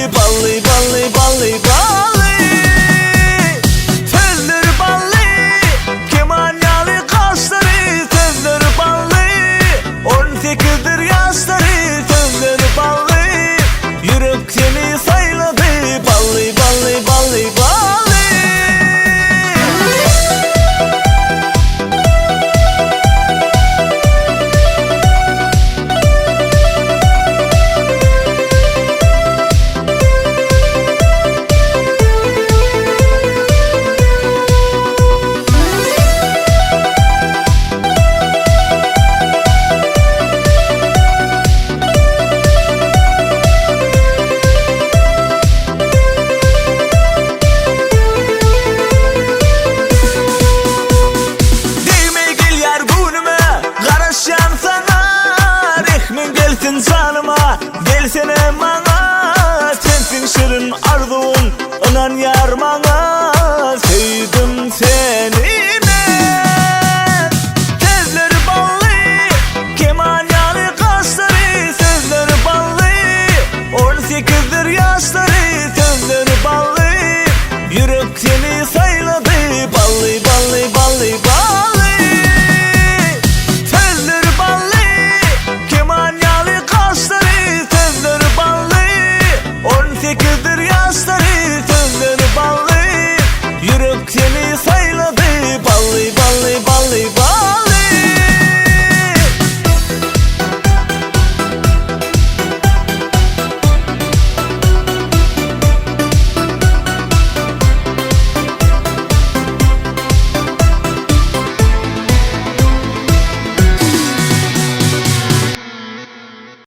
ballı ballı ballı ballı. Tezleri ballı, kemanyalı kaşları, tezleri ballı. 18'dir yaşları, tezleri ballı. Yürek seni sayladı, ballı ballı ballı ballı. Canıma gelsene bana, sensin şirin arzun inan yarmana. Sevdim seni ben. Tezleri ballı, kemanyalı kaşları, sözleri ballı. 18'de